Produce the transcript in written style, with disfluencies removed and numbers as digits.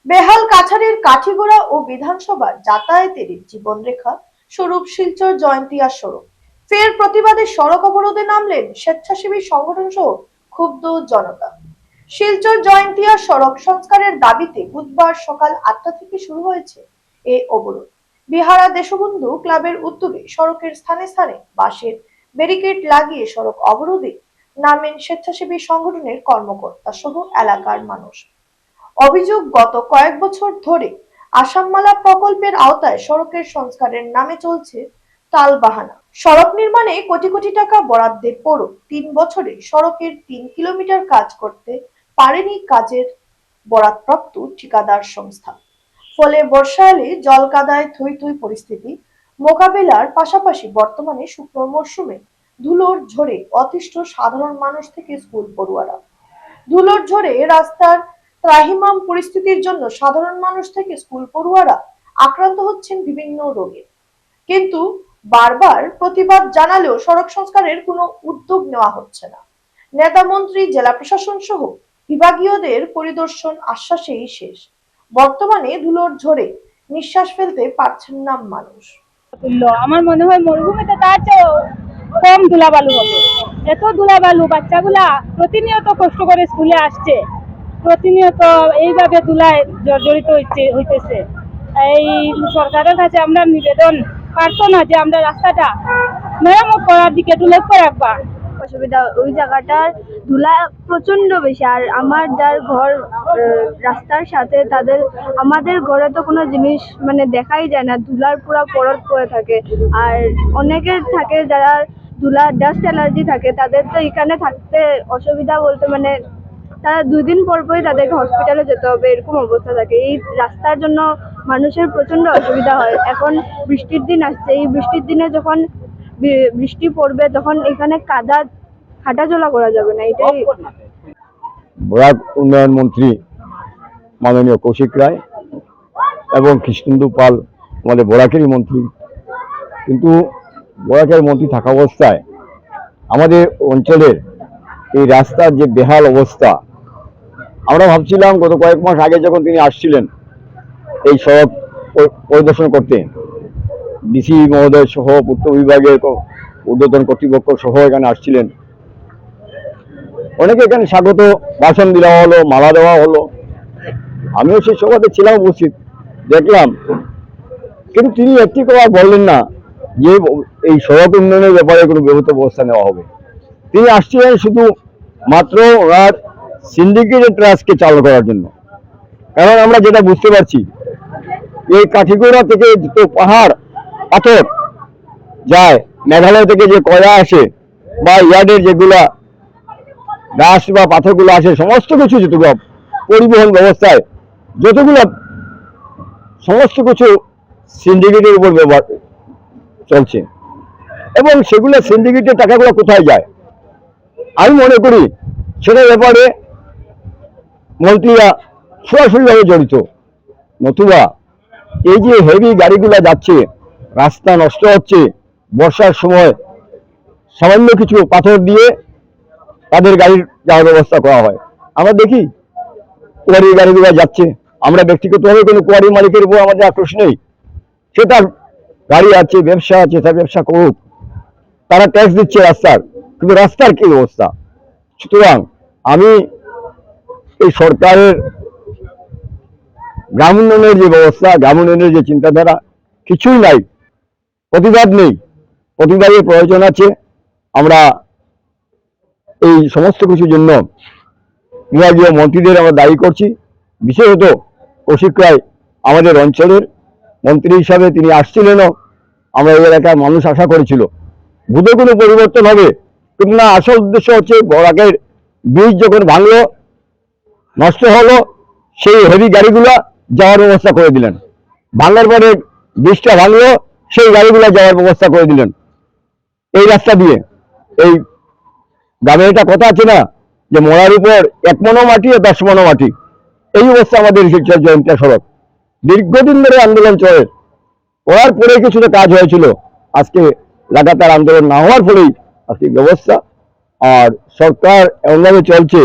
বেহাল কাছাড়ের কাঠিগোড়া ও বিধানসভার যাতায়াতের জীবনরেখা স্বরূপ শিলচর জয়ন্তিয়া সড়ক ফের প্রতিবাদে সড়ক অবরোধে নামলেন স্বেচ্ছাসেবী সংগঠন সহ ক্ষুব্ধ জনতা। শিলচর জয়ন্তিয়া সড়ক সংস্কারের দাবিতে বুধবার সকাল 8টা থেকে শুরু হয়েছে এই অবরোধ। বিহারা দেশবন্ধু ক্লাবের উদ্যোগে সড়কের স্থানে স্থানে বাঁশের ব্যারিকেড লাগিয়ে সড়ক অবরোধে নামেন স্বেচ্ছাসেবী সংগঠনের কর্মকর্তা সহ এলাকার মানুষ। অভিযোগ, গত কয়েক বছর ধরে আসামমালা প্রকল্পের আওতায় সড়কের সংস্কারের নামে চলছে টালবাহানা। সড়ক নির্মাণে কোটি কোটি টাকা বরাদ্দের পরও 3 বছরে সড়কের 3 কিলোমিটার কাজ করতে পারেনি কাজের বরাদপ্রাপ্ত ঠিকাদার সংস্থা। ফলে বর্ষা এলে জল কাদায় থই থই পরিস্থিতি মোকাবেলার পাশাপাশি বর্তমানে শুকনো মরশুমে ধুলোর ঝড়ে অতিষ্ঠ সাধারণ মানুষ থেকে স্কুল পড়ুয়ারা। ধুলোর ঝড়ে রাস্তার ত্রাহিমাম পরিস্থিতির জন্য সাধারণ মানুষ থেকে স্কুল পড়ুয়ারা আক্রান্ত হচ্ছেন বিভিন্ন রোগে। কিন্তু বারবার প্রতিবাদ জানালেও সড়ক সংস্কারের কোনো উদ্যোগ নেওয়া হচ্ছে না। নেতা মন্ত্রী, জেলা প্রশাসন সহ বিভাগীয়দের পরিদর্শন আশ্বাসেই শেষ। বর্তমানে ধুলোর ঝড়ে নিঃশ্বাস ফেলতে পারছেন না মানুষ। আমার মনে হয় মরুভূমিতে তার চেয়ে কম ধুলাবালু হবে। এত ধুলাবালু, বাচ্চাগুলা প্রতিনিয়ত কষ্ট করে স্কুলে আসছে, প্রতিনিয়ত এইভাবে ধুলায় জড়িত হইতেছে। এই সরকারের কাছে আমরা নিবেদন প্রার্থনা যে আমরা রাস্তাটা মেরামত করার দিকে একটু লক্ষ্য রাখবা। অসুবিধা, ওই জায়গাটার ধুলা প্রচন্ড বেশি। আর আমার যার ঘর রাস্তার সাথে, আমাদের ঘরে তো কোনো জিনিস মানে দেখাই যায় না, ধুলার পুরো পরত পড়ে থাকে। আর অনেকের থাকে যারা ডাস্ট অ্যালার্জি থাকে, তাদের তো এখানে থাকতে অসুবিধা বলতে মানে তারা 2 দিন পরই তাদেরকে হসপিটালে যেতে হবে, এরকম অবস্থা থাকে। এই রাস্তার জন্য মানুষের প্রচন্ড অসুবিধা হয়। এখন বৃষ্টির দিন আসছে, এই বৃষ্টির দিনে যখন বৃষ্টি পড়বে তখন এখানে কাদা হাঁটাচলা করা যাবে না। এটাই বরাক উন্নয়ন মন্ত্রী মাননীয় কৌশিক রায় এবং কৃষ্ণেন্দু পাল আমাদের বরাকেরই মন্ত্রী, কিন্তু বরাকের মন্ত্রী থাকা অবস্থায় আমাদের অঞ্চলের এই রাস্তার যে বেহাল অবস্থা, আমরা ভাবছিলাম গত কয়েক মাস আগে যখন তিনি আসছিলেন এই সড়ক পরিদর্শন করতে, ডিসি মহোদয় সহ পূর্ত বিভাগের ঊর্ধ্বতন কর্তৃপক্ষ সহ এখানে আসছিলেন, অনেকে এখানে স্বাগত ভাষণ দেওয়া হলো, মালা দেওয়া হলো। আমিও সেই সভাতে ছিলাম উপস্থিত, দেখলাম। কিন্তু তিনি একটি কথা বললেন না যে এই সড়ক উন্নয়নের ব্যাপারে কোনো ব্যবস্থা নেওয়া হবে। তিনি আসছিলেন শুধু মাত্র ওনার সিন্ডিকেটের ট্রাস্টকে চালু করার জন্য। কারণ আমরা যেটা বুঝতে পারছি, এই কাঠিগোড়া থেকে যত পাহাড় পাথর যায়, মেঘালয় থেকে যে কয়লা আসে বা ইয়ার্ডের যেগুলা গাছ বা পাথরগুলো আসে, সমস্ত কিছু যেটুকু পরিবহন ব্যবস্থায় যতগুলো সমস্ত কিছু সিন্ডিকেটের উপর ব্যবহার চলছে, এবং সেগুলো সিন্ডিকেটের টাকাগুলো কোথায় যায় আমি মনে করি সেটার ব্যাপারে মন্ত্রীরা সরাসরিভাবে জড়িত। নতুবা এই যে হেভি গাড়িগুলো যাচ্ছে, রাস্তা নষ্ট হচ্ছে, বর্ষার সময় সামান্য কিছু পাথর দিয়ে তাদের গাড়ির যাওয়ার ব্যবস্থা করা হয়। আমরা দেখি কোয়ারির গাড়িগুলো যাচ্ছে, আমরা ব্যক্তিগতভাবে কোনো কোয়ারি মালিকের উপর আমাদের আক্রোশ নেই, সে তার গাড়ি আছে, ব্যবসা আছে, তার ব্যবসা করুক, তারা ট্যাক্স দিচ্ছে রাস্তার, কিন্তু রাস্তার কি অবস্থা? সুতরাং আমি এই সরকারের গ্রাম উন্নয়নের যে ব্যবস্থা, গ্রাম উন্নয়নের যে চিন্তাধারা, কিছুই নাই, প্রতিবাদ নেই। প্রতিবাদের প্রয়োজন আছে। আমরা এই সমস্ত কিছুর জন্য বিভাগীয় মন্ত্রীদের আমরা দায়ী করছি। বিশেষত কৌশিক রায় আমাদের অঞ্চলের মন্ত্রী হিসাবে তিনি আসছিলেনও, আমরা এই এলাকার মানুষ আশা করেছিল বুধে কোনো পরিবর্তন হবে, কিন্তু না, আসল উদ্দেশ্য হচ্ছে বরাকের ব্রিজ যখন ভাঙলো, নষ্ট হলো, সেই হেভি গাড়িগুলো যাওয়ার ব্যবস্থা করে দিলেন। ভাঙার পরে ব্রিজটা ভাঙলো, সেই গাড়িগুলো যাওয়ার ব্যবস্থা করে দিলেন এই রাস্তা দিয়ে। এই গ্রামে এটা কথা আছে না যে মরার উপর 1 মণও মাটি আর 10 মণও মাটি, এই অবস্থা আমাদের শিলচর জয়ন্তিয়া সড়ক। দীর্ঘদিন ধরে আন্দোলন চলে, করার পরে কিছুটা কাজ হয়েছিল, আজকে লাগাতার আন্দোলন না হওয়ার ফলেই আজকে ব্যবস্থা। আর সরকার এমনভাবে চলছে